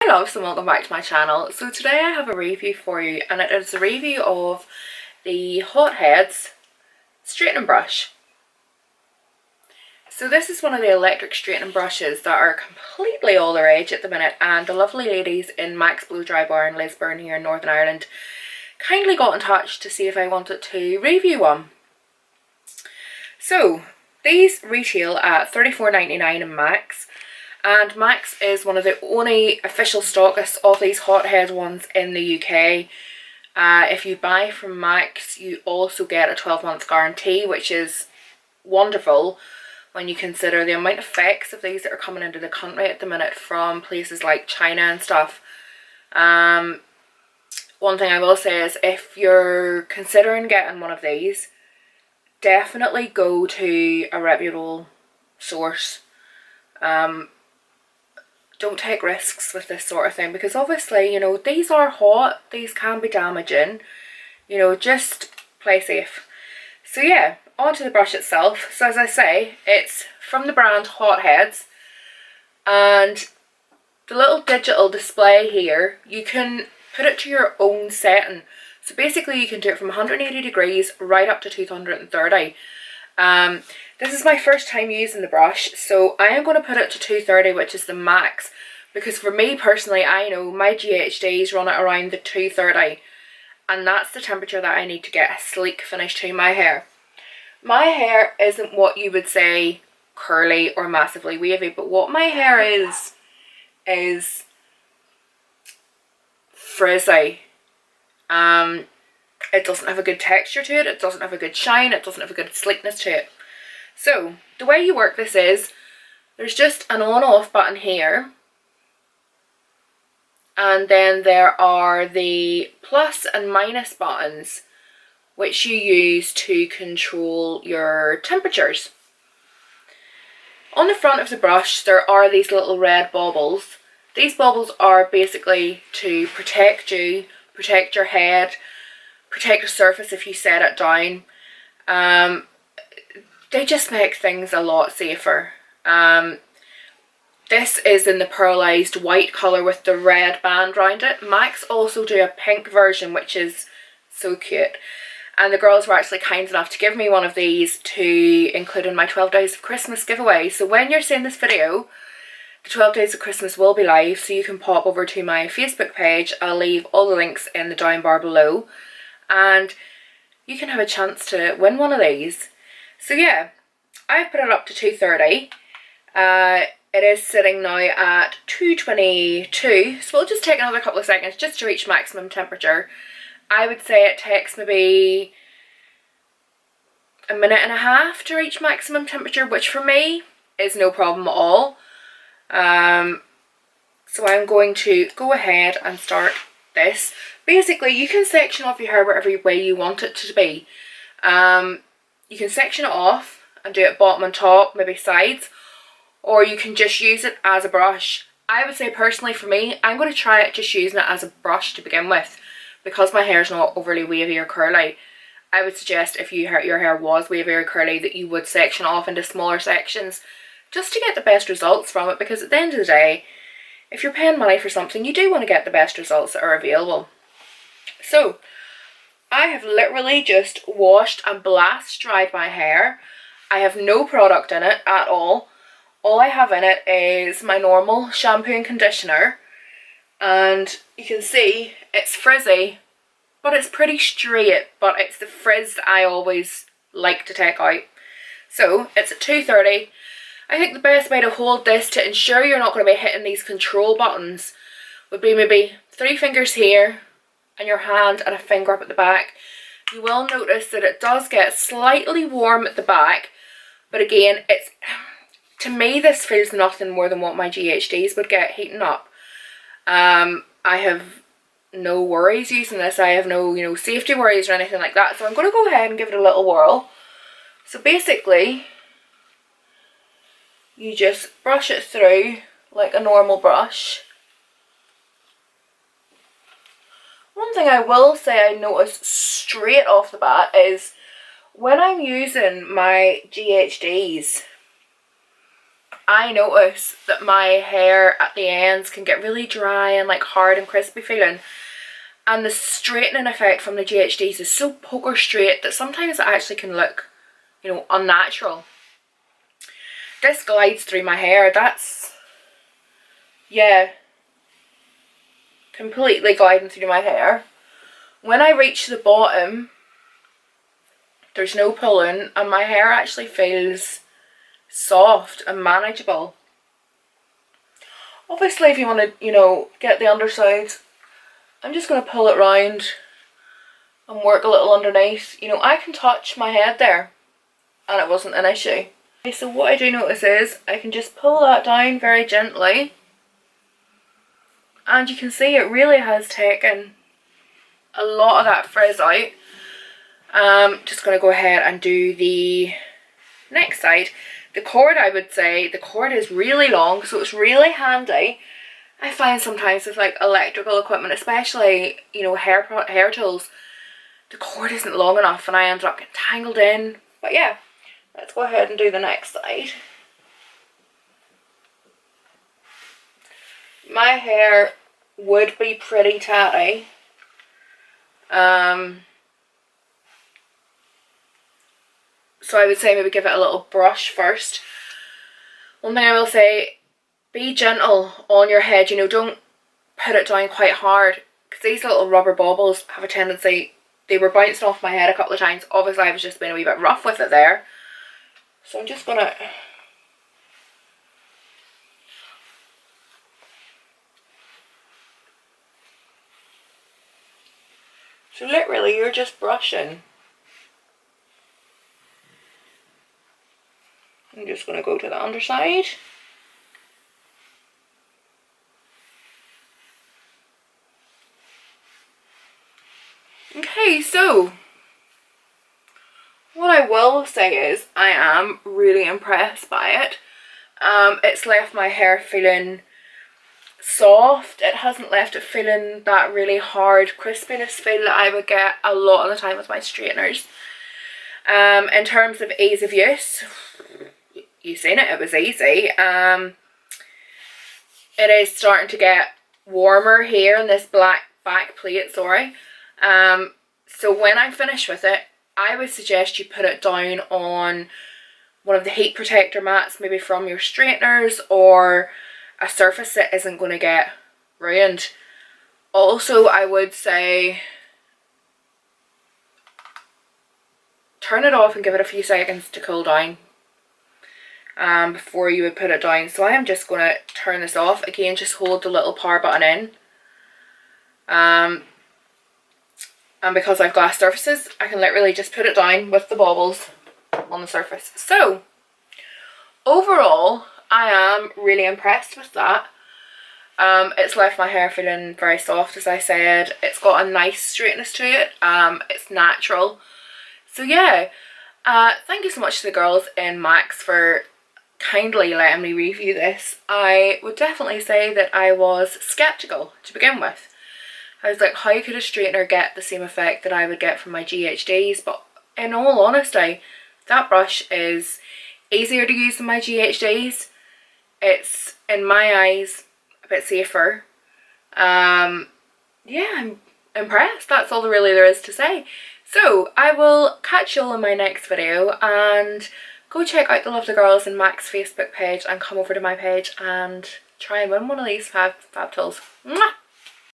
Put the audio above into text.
Hi loves and welcome back to my channel. So today I have a review for you, and it is a review of the Headz straightening brush. So this is one of the electric straightening brushes that are completely all the rage at the minute, and the lovely ladies in Max Blow Dry Bar in Lisburn here in Northern Ireland kindly got in touch to see if I wanted to review one. So these retail at $34.99 in Max. And Max is one of the only official stockists of these Headz ones in the UK. If you buy from Max, you also get a 12-month guarantee, which is wonderful when you consider the amount of effects of these that are coming into the country at the minute from places like China and stuff. One thing I will say is if you're considering getting one of these, definitely go to a reputable source. Don't take risks with this sort of thing, because obviously, you know, these are hot, these can be damaging, you know, just play safe. So yeah, onto the brush itself. So as I say, it's from the brand Headz, and the little digital display here, you can put it to your own setting. So basically you can do it from 180 degrees right up to 230. This is my first time using the brush, so I am going to put it to 230, which is the max, because for me personally, I know my GHDs run at around the 230, and that's the temperature that I need to get a sleek finish to my hair. My hair isn't what you would say curly or massively wavy, but what my hair is frizzy. It doesn't have a good texture to it, it doesn't have a good shine, it doesn't have a good sleekness to it. So the way you work this is, there's just an on-off button here, and then there are the plus and minus buttons which you use to control your temperatures. On the front of the brush there are these little red baubles. These baubles are basically to protect you, protect your head, protect the surface if you set it down. They just make things a lot safer. This is in the pearlized white colour with the red band around it. Max also do a pink version, which is so cute. And the girls were actually kind enough to give me one of these to include in my 12 Days of Christmas giveaway. So when you're seeing this video, the 12 Days of Christmas will be live, so you can pop over to my Facebook page. I'll leave all the links in the down bar below, and you can have a chance to win one of these. So yeah, I've put it up to 230. It is sitting now at 222, so we'll just take another couple of seconds just to reach maximum temperature. I would say it takes maybe a minute and a half to reach maximum temperature, which for me is no problem at all. So I'm going to go ahead and start this. Basically, you can section off your hair whatever way you want it to be. You can section it off and do it bottom and top, maybe sides, or you can just use it as a brush. I would say personally for me, I'm going to try it just using it as a brush to begin with, because my hair is not overly wavy or curly. I would suggest if your hair was wavy or curly that you would section off into smaller sections just to get the best results from it, because at the end of the day, if you're paying money for something, you do want to get the best results that are available. So I have literally just washed and blast dried my hair. I have no product in it at all. All I have in it is my normal shampoo and conditioner, and you can see it's frizzy, but it's pretty straight, but it's the frizz that I always like to take out. So it's at 230. I think the best way to hold this to ensure you're not going to be hitting these control buttons would be maybe 3 fingers here and your hand and a finger up at the back. You will notice that it does get slightly warm at the back, but again, it's, to me this feels nothing more than what my GHDs would get heating up. I have no worries using this. I have no, safety worries or anything like that. So I'm going to go ahead and give it a little whirl. So basically, you just brush it through like a normal brush. One thing I will say I noticed straight off the bat is when I'm using my GHDs, I notice that my hair at the ends can get really dry and like hard and crispy feeling. And the straightening effect from the GHDs is so poker straight that sometimes it actually can look, you know, unnatural. This glides through my hair. That's, yeah, completely gliding through my hair. When I reach the bottom, there's no pulling and my hair actually feels soft and manageable. Obviously, if you want to, you know, get the underside, I'm just going to pull it round and work a little underneath. You know, I can touch my head there and it wasn't an issue. Okay, so what I do notice is I can just pull that down very gently and you can see it really has taken a lot of that frizz out. Just going to go ahead and do the next side. The cord, I would say, the cord is really long, so it's really handy. I find sometimes with like electrical equipment, especially, you know, hair tools, the cord isn't long enough and I end up getting tangled in. But yeah, let's go ahead and do the next side. My hair would be pretty tatty. So I would say maybe give it a little brush first. One thing I will say, be gentle on your head, you know, don't put it down quite hard because these little rubber baubles have a tendency, they were bouncing off my head a couple of times. Obviously I was just being a wee bit rough with it there. So I'm just gonna so literally you're just brushing. I'm just going to go to the underside. Okay, so what I will say is I am really impressed by it. It's left my hair feeling soft. It hasn't left it feeling that really hard crispiness feel that I would get a lot of the time with my straighteners. In terms of ease of use, you've seen it, it was easy. It is starting to get warmer here in this black back plate, sorry. So when I'm finished with it, I would suggest you put it down on one of the heat protector mats, maybe from your straighteners, or a surface that isn't going to get ruined. Also, I would say turn it off and give it a few seconds to cool down before you would put it down. So I am just going to turn this off. Again, just hold the little power button in. And because I've glass surfaces, I can literally just put it down with the baubles on the surface. So overall, I am really impressed with that. It's left my hair feeling very soft, as I said. It's got a nice straightness to it. It's natural. So yeah, thank you so much to the girls in Max for kindly letting me review this. I would definitely say that I was skeptical to begin with. I was like, how could a straightener get the same effect that I would get from my GHDs? But in all honesty, that brush is easier to use than my GHDs. It's, in my eyes, a bit safer. Yeah, I'm impressed. That's all really there is to say. So I will catch you all in my next video, and go check out the Lovely Girls in Max Facebook page and come over to my page and try and win one of these fab tools. Mwah!